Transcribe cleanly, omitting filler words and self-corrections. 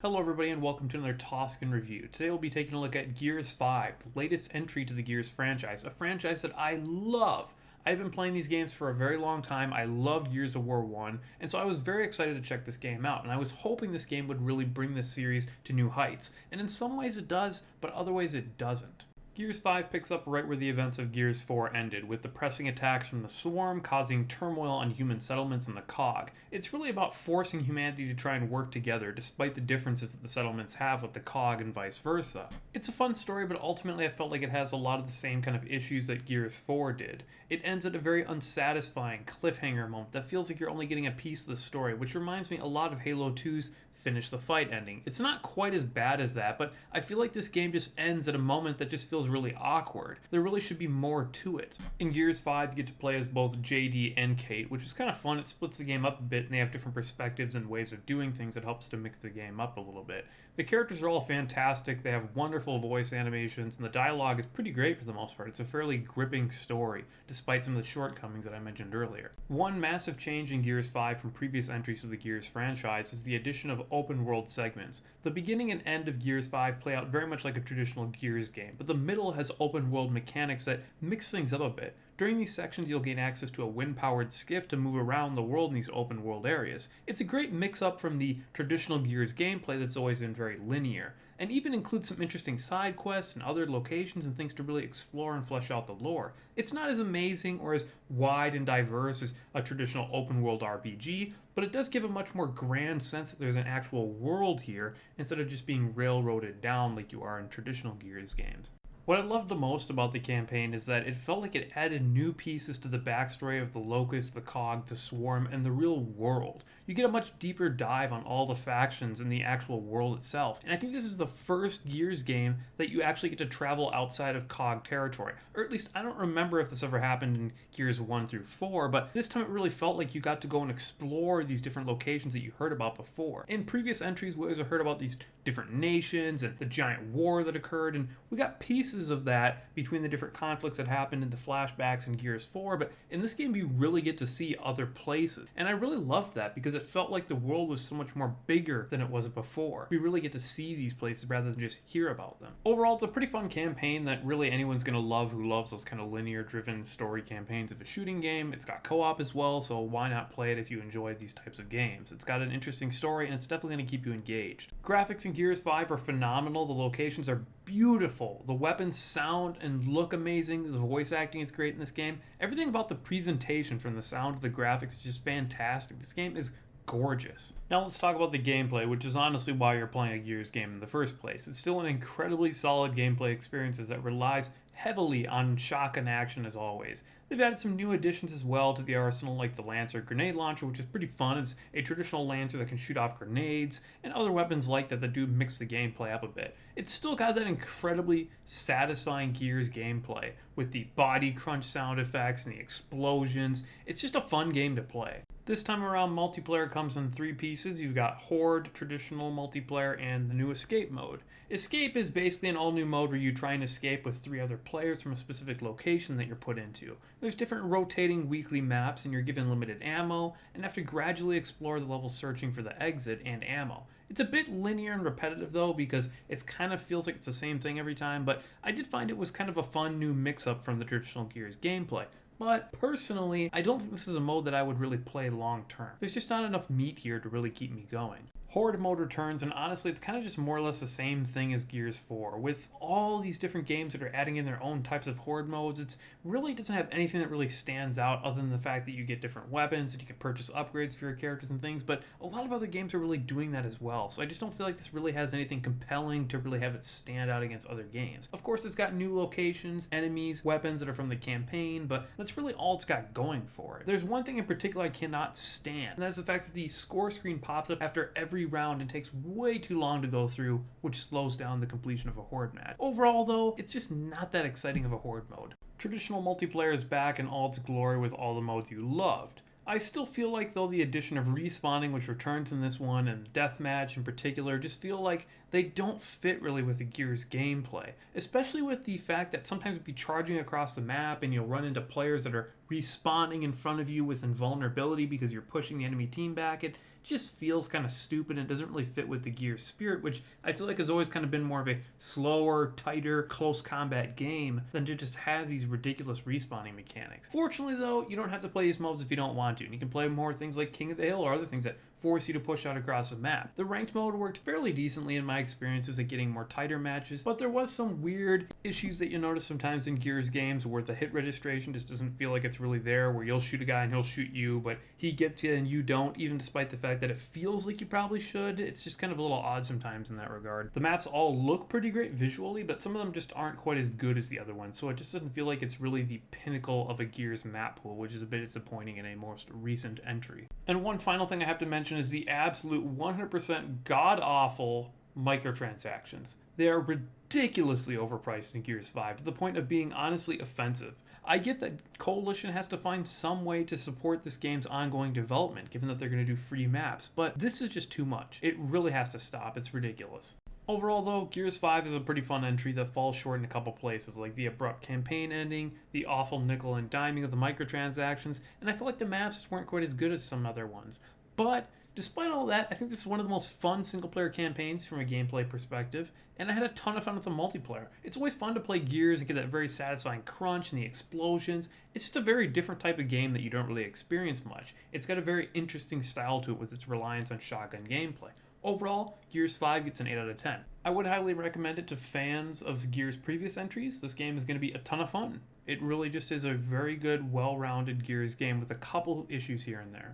Hello everybody and welcome to another Tausken review. Today we'll be taking a look at Gears 5, the latest entry to the Gears franchise, a franchise that I love. I've been playing these games for a very long time. I love Gears of War 1, and so I was very excited to check this game out, and I was hoping this game would really bring this series to new heights. And in some ways it does, but other ways it doesn't. Gears 5 picks up right where the events of Gears 4 ended, with the pressing attacks from the Swarm causing turmoil on human settlements in the COG. It's really about forcing humanity to try and work together, despite the differences that the settlements have with the COG and vice versa. It's a fun story, but ultimately I felt like it has a lot of the same kind of issues that Gears 4 did. It ends at a very unsatisfying cliffhanger moment that feels like you're only getting a piece of the story, which reminds me a lot of Halo 2's Finish the Fight ending. It's not quite as bad as that, but I feel like this game just ends at a moment that just feels really awkward. There really should be more to it. In Gears 5, you get to play as both JD and Kate, which is kind of fun. It splits the game up a bit, and they have different perspectives and ways of doing things that helps to mix the game up a little bit. The characters are all fantastic, they have wonderful voice animations, and the dialogue is pretty great for the most part. It's a fairly gripping story, despite some of the shortcomings that I mentioned earlier. One massive change in Gears 5 from previous entries to the Gears franchise is the addition of open world segments. The beginning and end of Gears 5 play out very much like a traditional Gears game, but the middle has open world mechanics that mix things up a bit. During these sections, you'll gain access to a wind-powered skiff to move around the world in these open world areas. It's a great mix-up from the traditional Gears gameplay that's always been very linear, and even includes some interesting side quests and other locations and things to really explore and flesh out the lore. It's not as amazing or as wide and diverse as a traditional open world RPG, but it does give a much more grand sense that there's an actual world here instead of just being railroaded down like you are in traditional Gears games. What I loved the most about the campaign is that it felt like it added new pieces to the backstory of the Locust, the COG, the Swarm, and the real world. You get a much deeper dive on all the factions and the actual world itself. And I think this is the first Gears game that you actually get to travel outside of COG territory. Or at least I don't remember if this ever happened in Gears 1 through 4, but this time it really felt like you got to go and explore these different locations that you heard about before. In previous entries, we always heard about these different nations and the giant war that occurred, and we got pieces of that between the different conflicts that happened in the flashbacks in Gears 4, but in this game you really get to see other places. And I really loved that because it felt like the world was so much more bigger than it was before. We really get to see these places rather than just hear about them. Overall, it's a pretty fun campaign that really anyone's going to love who loves those kind of linear driven story campaigns of a shooting game. It's got co-op as well, so why not play it if you enjoy these types of games? It's got an interesting story and it's definitely going to keep you engaged. Graphics in Gears 5 are phenomenal. The locations are beautiful. The weapons sound and look amazing. The voice acting is great in this game. Everything about the presentation, from the sound to the graphics, is just fantastic. This game is gorgeous. Now let's talk about the gameplay, which is honestly why you're playing a Gears game in the first place. It's still an incredibly solid gameplay experience that relies heavily on shotgun action as always. They've added some new additions as well to the arsenal, like the Lancer grenade launcher, which is pretty fun. It's a traditional Lancer that can shoot off grenades, and other weapons like that do mix the gameplay up a bit. It's still got that incredibly satisfying Gears gameplay, with the body crunch sound effects and the explosions. It's just a fun game to play. This time around, multiplayer comes in 3 pieces. You've got Horde, traditional multiplayer, and the new Escape mode. Escape is basically an all-new mode where you try and escape with 3 other players from a specific location that you're put into. There's different rotating weekly maps, and you're given limited ammo, and have to gradually explore the level searching for the exit and ammo. It's a bit linear and repetitive though, because it kind of feels like it's the same thing every time, but I did find it was kind of a fun new mix-up from the traditional Gears gameplay. But personally, I don't think this is a mode that I would really play long term. There's just not enough meat here to really keep me going. Horde mode returns, and honestly it's kind of just more or less the same thing as Gears 4. With all these different games that are adding in their own types of Horde modes, it really doesn't have anything that really stands out other than the fact that you get different weapons and you can purchase upgrades for your characters and things, but a lot of other games are really doing that as well. So I just don't feel like this really has anything compelling to really have it stand out against other games. Of course, it's got new locations, enemies, weapons that are from the campaign, but that's really all it's got going for it. There's one thing in particular I cannot stand, and that's the fact that the score screen pops up after every round and takes way too long to go through, which slows down the completion of a Horde match. Overall though, it's just not that exciting of a Horde mode. Traditional multiplayer is back in all its glory with all the modes you loved. I still feel like, though, the addition of respawning, which returns in this one, and deathmatch in particular, just feel like they don't fit really with the Gears gameplay. Especially with the fact that sometimes you'll be charging across the map and you'll run into players that are respawning in front of you with invulnerability because you're pushing the enemy team back. It just feels kind of stupid and doesn't really fit with the Gears spirit, which I feel like has always kind of been more of a slower, tighter, close combat game than to just have these ridiculous respawning mechanics. Fortunately, though, you don't have to play these modes if you don't want to, and you can play more things like King of the Hill or other things that force you to push out across the map. The ranked mode worked fairly decently in my experiences at getting more tighter matches, but there was some weird issues that you notice sometimes in Gears games where the hit registration just doesn't feel like it's really there, where you'll shoot a guy and he'll shoot you, but he gets you and you don't, even despite the fact that it feels like you probably should. It's just kind of a little odd sometimes in that regard. The maps all look pretty great visually, but some of them just aren't quite as good as the other ones, so it just doesn't feel like it's really the pinnacle of a Gears map pool, which is a bit disappointing in a most recent entry. And one final thing I have to mention is the absolute 100% god-awful microtransactions. They are ridiculously overpriced in Gears 5 to the point of being honestly offensive. I get that Coalition has to find some way to support this game's ongoing development, given that they're going to do free maps, but this is just too much. It really has to stop. It's ridiculous. Overall, though, Gears 5 is a pretty fun entry that falls short in a couple places, like the abrupt campaign ending, the awful nickel and diming of the microtransactions, and I feel like the maps just weren't quite as good as some other ones. But despite all that, I think this is one of the most fun single-player campaigns from a gameplay perspective, and I had a ton of fun with the multiplayer. It's always fun to play Gears and get that very satisfying crunch and the explosions. It's just a very different type of game that you don't really experience much. It's got a very interesting style to it with its reliance on shotgun gameplay. Overall, Gears 5 gets an 8 out of 10. I would highly recommend it to fans of Gears' previous entries. This game is going to be a ton of fun. It really just is a very good, well-rounded Gears game with a couple issues here and there.